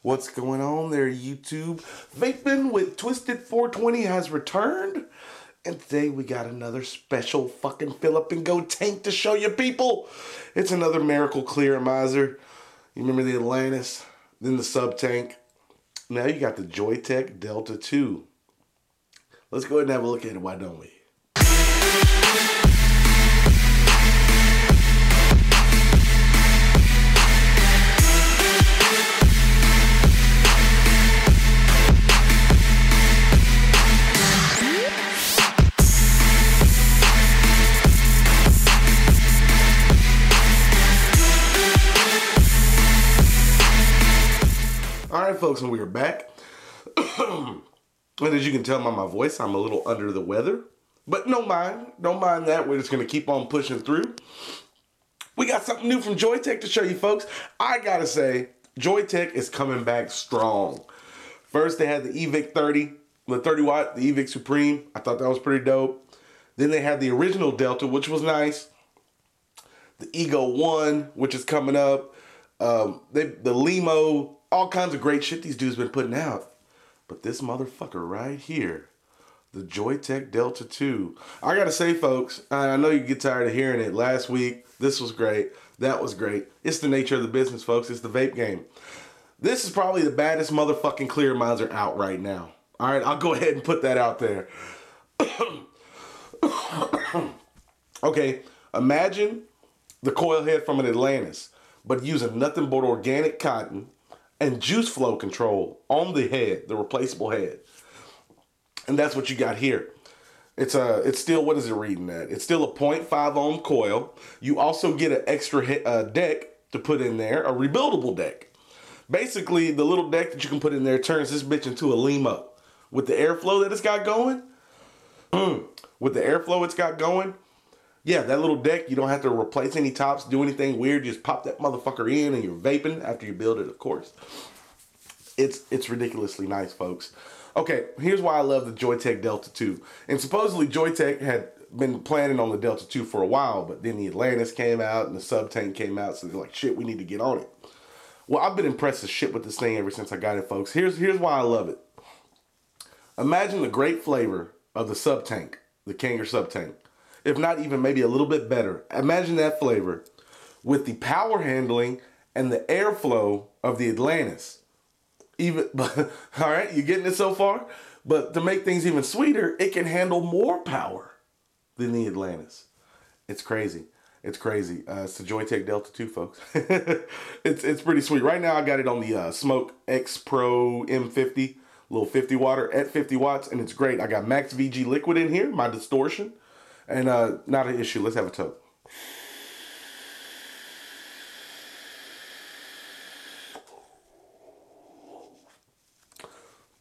What's going on there, YouTube? Vaping with Twisted420 has returned. And today we got another special fucking fill up and go tank to show you people. It's another Miracle Clearimizer. You remember the Atlantis, then the sub tank. Now you got the Joyetech Delta 2. Let's go ahead and have a look at it, why don't we? Alright folks, and we are back. And as you can tell by my voice, I'm a little under the weather. But don't mind that. We're just going to keep on pushing through. We got something new from Joyetech to show you folks. I gotta say, Joyetech is coming back strong. First they had the EVIC 30, the 30 watt, the EVIC Supreme. I thought that was pretty dope. Then they had the original Delta, which was nice. The Ego 1, which is coming up. The Limo. All kinds of great shit these dudes been putting out. But this motherfucker right here, the Joyetech Delta 2. I gotta say, folks, I know you get tired of hearing it. Last week, this was great. That was great. It's the nature of the business, folks. It's the vape game. This is probably the baddest motherfucking Clearimizer out right now. All right, I'll go ahead and put that out there. Okay, imagine the coil head from an Atlantis, but using nothing but organic cotton and juice flow control on the head, the replaceable head. And that's what you got here. It's still, what is it reading at? It's still a 0.5 ohm coil. You also get an extra deck to put in there, a rebuildable deck. Basically, the little deck that you can put in there turns this bitch into a Limo. With the airflow that it's got going, yeah, that little deck, you don't have to replace any tops, do anything weird. Just pop that motherfucker in and you're vaping after you build it, of course. It's ridiculously nice, folks. Okay, here's why I love the Joyetech Delta 2. And supposedly Joyetech had been planning on the Delta 2 for a while, but then the Atlantis came out and the sub tank came out, so they're like, shit, we need to get on it. Well, I've been impressed as shit with this thing ever since I got it, folks. Here's why I love it. Imagine the great flavor of the sub tank, the Kanger sub tank. If not even maybe a little bit better. Imagine that flavor with the power handling and the airflow of the Atlantis. All right, you getting it so far? But to make things even sweeter, it can handle more power than the Atlantis. It's crazy. It's crazy. It's the Joyetech Delta 2, folks. It's pretty sweet. Right now, I got it on the Smoke X Pro M50, little 50 watter at 50 watts, and it's great. I got Max VG liquid in here, my distortion. And not an issue. Let's have a toke.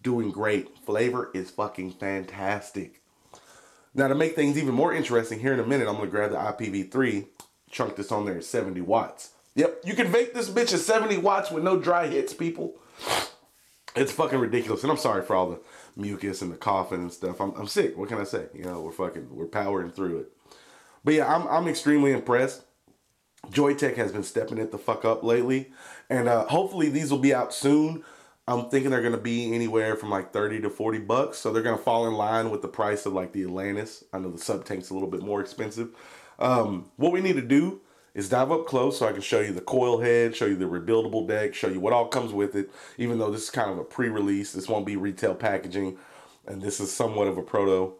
Doing great. Flavor is fucking fantastic. Now to make things even more interesting, here in a minute, I'm going to grab the IPv3, chunk this on there at 70 watts. Yep, you can vape this bitch at 70 watts with no dry hits, people. It's fucking ridiculous. And I'm sorry for all the mucus and the coughing and stuff. I'm sick. What can I say? You know, we're powering through it. But yeah, I'm extremely impressed. Joyetech has been stepping it the fuck up lately. And hopefully these will be out soon. I'm thinking they're going to be anywhere from like 30 to 40 bucks. So they're going to fall in line with the price of like the Atlantis. I know the sub tank's a little bit more expensive. What we need to do is dive up close so I can show you the coil head, show you the rebuildable deck, show you what all comes with it. Even though this is kind of a pre-release, this won't be retail packaging, and this is somewhat of a proto.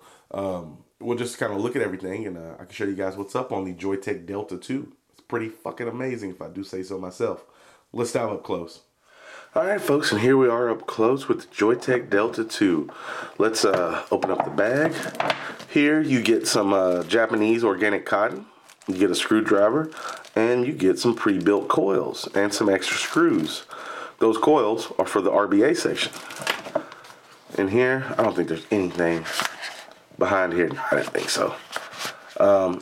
We'll just kind of look at everything, and I can show you guys what's up on the Joyetech Delta 2. It's pretty fucking amazing, if I do say so myself. Let's dive up close. Alright folks, and here we are up close with the Joyetech Delta 2. Let's open up the bag. Here you get some Japanese organic cotton. You get a screwdriver, and you get some pre-built coils and some extra screws. Those coils are for the RBA section. In here, I don't think there's anything behind here. I didn't think so.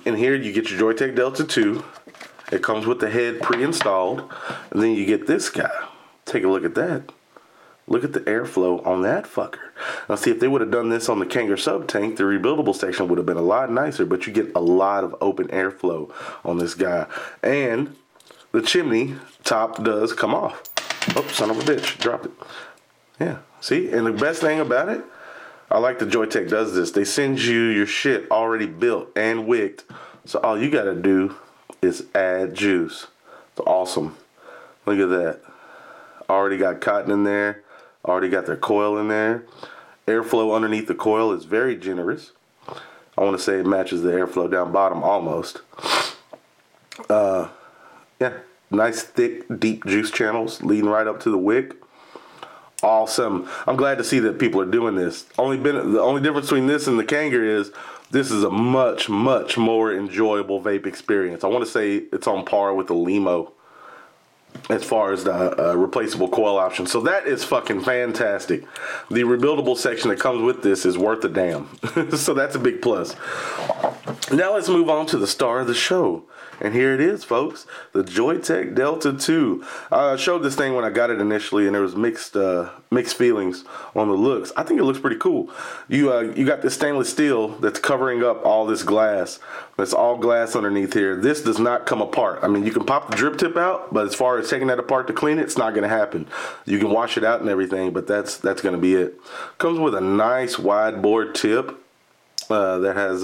In here, you get your Joyetech Delta 2. It comes with the head pre-installed, and then you get this guy. Take a look at that. Look at the airflow on that fucker. Now see, if they would have done this on the Kanger sub tank, the rebuildable section would have been a lot nicer, but you get a lot of open airflow on this guy. And the chimney top does come off. Oh, son of a bitch, dropped it. Yeah, see, and the best thing about it, I like that Joyetech does this. They send you your shit already built and wicked, so all you gotta do is add juice. It's awesome. Look at that. Already got cotton in there. Already got their coil in there. Airflow underneath the coil is very generous. I want to say it matches the airflow down bottom almost. Yeah, nice thick deep juice channels leading right up to the wick. Awesome. I'm glad to see that people are doing this. The only difference between this and the Kanger is this is a much more enjoyable vape experience. I want to say it's on par with the Limo as far as the replaceable coil option. So that is fucking fantastic. The rebuildable section that comes with this is worth a damn. So that's a big plus. Now let's move on to the star of the show. And here it is, folks, the Joyetech Delta 2. I showed this thing when I got it initially, and there was mixed feelings on the looks. I think it looks pretty cool. You got this stainless steel that's covering up all this glass. That's all glass underneath here. This does not come apart. I mean, you can pop the drip tip out, but as far as taking that apart to clean it, it's not going to happen. You can wash it out and everything, but that's going to be it. Comes with a nice wide bore tip that has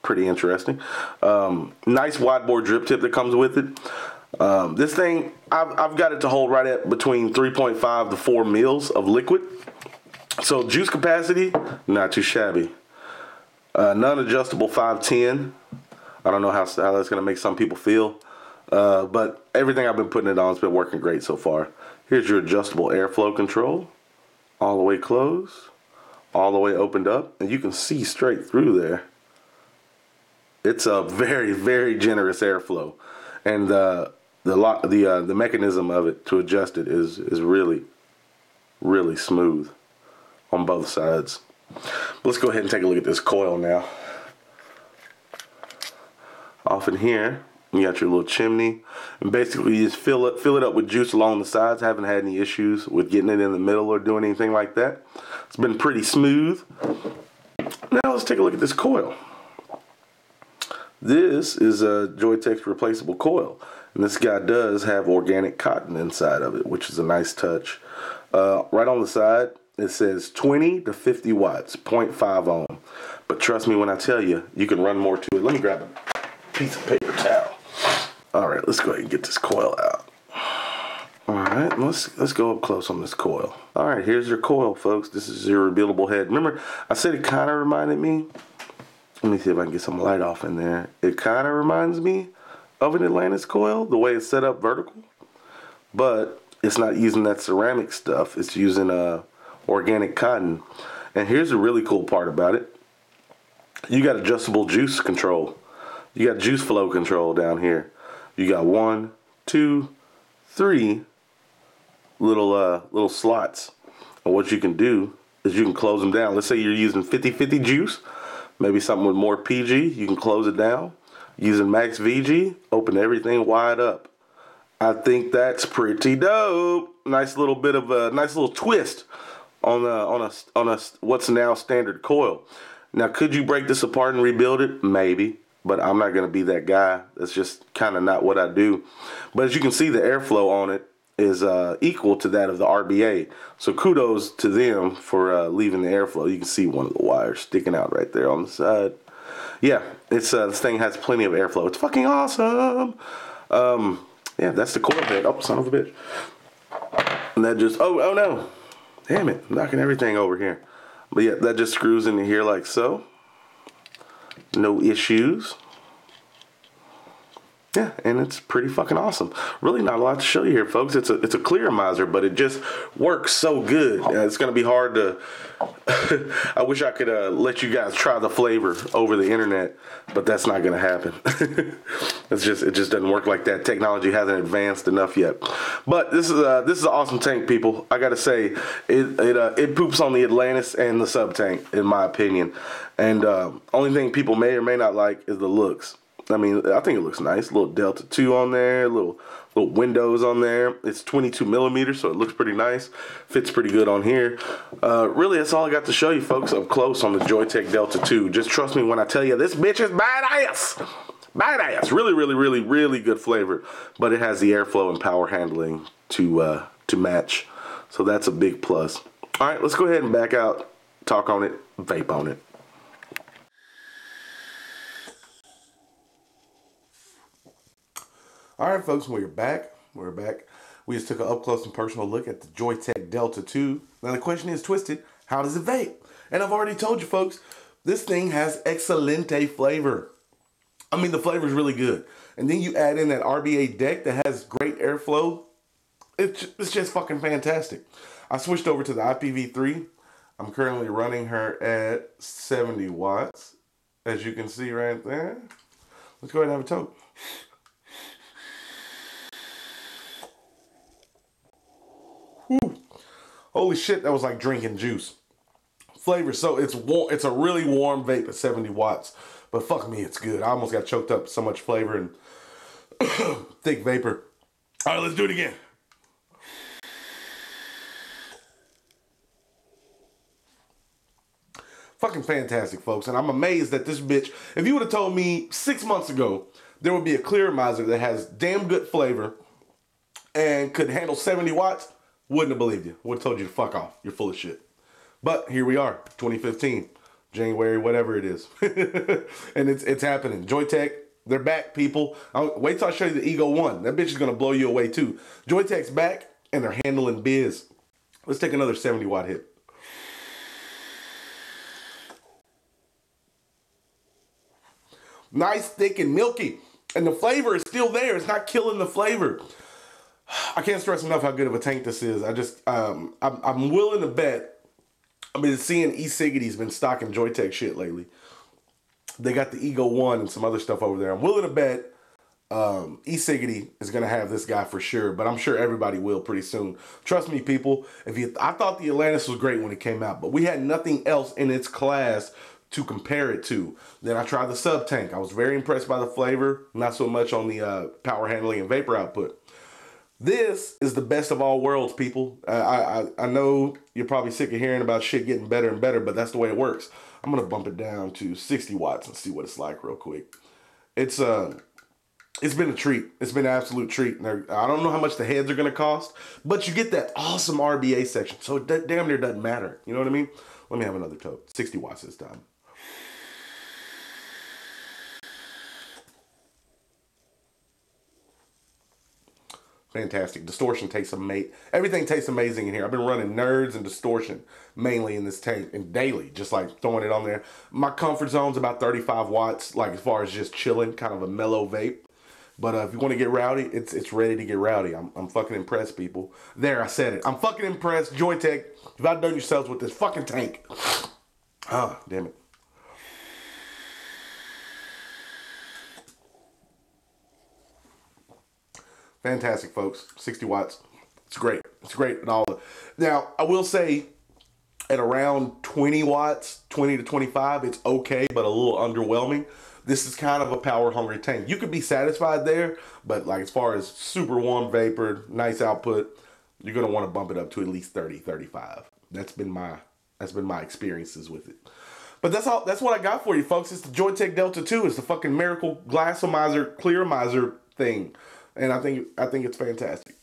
pretty interesting. Nice wide bore drip tip that comes with it. This thing, I've got it to hold right at between 3.5 to 4 mils of liquid. So juice capacity, not too shabby. Non-adjustable 510. I don't know how that's going to make some people feel. But everything I've been putting it on has been working great so far. Here's your adjustable airflow control. All the way closed. All the way opened up. And you can see straight through there. It's a very generous airflow, and the mechanism of it to adjust it is really smooth on both sides. Let's go ahead and take a look at this coil now. Off in here, you got your little chimney, and basically you just fill it up with juice along the sides. I haven't had any issues with getting it in the middle or doing anything like that. It's been pretty smooth. Now let's take a look at this coil. This is a Joyetech's replaceable coil, and this guy does have organic cotton inside of it, which is a nice touch. Right on the side, it says 20 to 50 watts, 0.5 ohm. But trust me when I tell you, you can run more to it. Let me grab a piece of paper towel. All right, let's go ahead and get this coil out. All right, let's go up close on this coil. All right, here's your coil, folks. This is your rebuildable head. Remember, I said it kind of reminded me. Let me see if I can get some light off in there. It kind of reminds me of an Atlantis coil, the way it's set up vertical. But it's not using that ceramic stuff. It's using organic cotton. And here's the really cool part about it. You got adjustable juice control. You got juice flow control down here. You got 1, 2, 3 little slots. And what you can do is you can close them down. Let's say you're using 50-50 juice. Maybe something with more PG, you can close it down. Using max VG, open everything wide up. I think that's pretty dope. Nice little bit of a nice little twist on a what's now standard coil. Now, could you break this apart and rebuild it? Maybe, but I'm not gonna be that guy. That's just kind of not what I do. But as you can see, the airflow on it is equal to that of the RBA. So kudos to them for leaving the airflow. You can see one of the wires sticking out right there on the side. Yeah, it's this thing has plenty of airflow. It's fucking awesome. Yeah, that's the coil head. Oh, son of a bitch. And that just, oh no. Damn it, I'm knocking everything over here. But yeah, that just screws into here like so. No issues. Yeah, and it's pretty fucking awesome. Really not a lot to show you here, folks. It's a clearomizer, but it just works so good. It's going to be hard to... I wish I could let you guys try the flavor over the internet, but that's not going to happen. It just doesn't work like that. Technology hasn't advanced enough yet. But this is an awesome tank, people. I got to say, it poops on the Atlantis and the sub tank, in my opinion. And only thing people may or may not like is the looks. I mean, I think it looks nice. Little Delta 2 on there, little windows on there. It's 22 millimeters, so it looks pretty nice. Fits pretty good on here. Really, that's all I got to show you, folks, up close on the Joyetech Delta 2. Just trust me when I tell you, this bitch is badass. Badass. Really good flavor. But it has the airflow and power handling to to match. So that's a big plus. All right, let's go ahead and back out, talk on it, vape on it. All right, folks, we're back. We're back. We just took an up-close and personal look at the Joyetech Delta 2. Now, the question is, Twisted, how does it vape? And I've already told you, folks, this thing has excelente flavor. I mean, the flavor is really good. And then you add in that RBA deck that has great airflow. It's just fucking fantastic. I switched over to the IPv3. I'm currently running her at 70 watts, as you can see right there. Let's go ahead and have a toke. Whew. Holy shit, that was like drinking juice. Flavor, so it's warm. It's a really warm vape at 70 watts. But fuck me, it's good. I almost got choked up. So much flavor and thick vapor. All right, let's do it again. Fucking fantastic, folks. And I'm amazed that this bitch, if you would have told me 6 months ago there would be a clearomizer that has damn good flavor and could handle 70 watts, wouldn't have believed you. Would have told you to fuck off. You're full of shit. But here we are, 2015, January, whatever it is. And it's happening. Joyetech, they're back, people. Wait till I show you the Ego 1. That bitch is going to blow you away, too. Joyetech's back, and they're handling biz. Let's take another 70 watt hit. Nice, thick, and milky. And the flavor is still there. It's not killing the flavor. I can't stress enough how good of a tank this is. I'm willing to bet. I've been seeing E-Ciggity's been stocking Joyetech shit lately. They got the Ego 1 and some other stuff over there. I'm willing to bet E-Ciggity is going to have this guy for sure, but I'm sure everybody will pretty soon. Trust me, people. I thought the Atlantis was great when it came out, but we had nothing else in its class to compare it to. Then I tried the Sub Tank. I was very impressed by the flavor, not so much on the power handling and vapor output. This is the best of all worlds, people. I know you're probably sick of hearing about shit getting better and better, but that's the way it works. I'm going to bump it down to 60 watts and see what it's like real quick. It's been a treat. It's been an absolute treat. I don't know how much the heads are going to cost, but you get that awesome RBA section, so it damn near doesn't matter. You know what I mean? Let me have another toke. 60 watts this time. Fantastic. Distortion tastes amazing. Everything tastes amazing in here. I've been running nerds and distortion mainly in this tank and daily, just like throwing it on there. My comfort zone's about 35 watts, like as far as just chilling, kind of a mellow vape. But if you want to get rowdy, it's ready to get rowdy. I'm fucking impressed, people. There, I said it. I'm fucking impressed. Joyetech, you've outdone yourselves with this fucking tank. Ah, damn it. Fantastic, folks. 60 watts. It's great. It's great and all. Now, I will say at around 20 watts, 20 to 25, it's okay, but a little underwhelming. This is kind of a power-hungry tank. You could be satisfied there, but like as far as super warm vapor, nice output, you're going to want to bump it up to at least 30, 35. That's been my experiences with it. But that's all. That's what I got for you, folks. It's the Joyetech Delta 2. It's the fucking miracle glassomizer, clearomizer thing. And I think it's fantastic.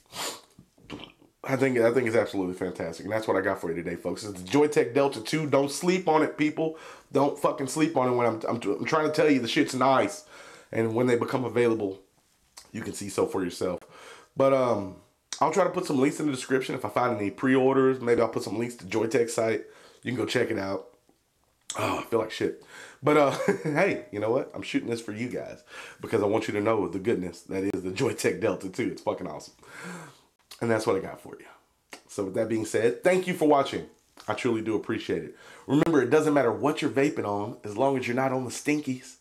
I think it's absolutely fantastic. And that's what I got for you today, folks. It's the Joyetech Delta 2. Don't sleep on it, people. Don't fucking sleep on it when I'm trying to tell you the shit's nice. And when they become available, you can see so for yourself. But I'll try to put some links in the description. If I find any pre-orders, maybe I'll put some links to Joyetech site. You can go check it out. Oh, I feel like shit. But hey, you know what? I'm shooting this for you guys because I want you to know the goodness that is the Joyetech Delta 2. It's fucking awesome. And that's what I got for you. So with that being said, thank you for watching. I truly do appreciate it. Remember, it doesn't matter what you're vaping on as long as you're not on the stinkies.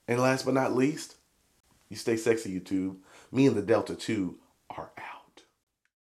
And last but not least, you stay sexy, YouTube. Me and the Delta 2 are out.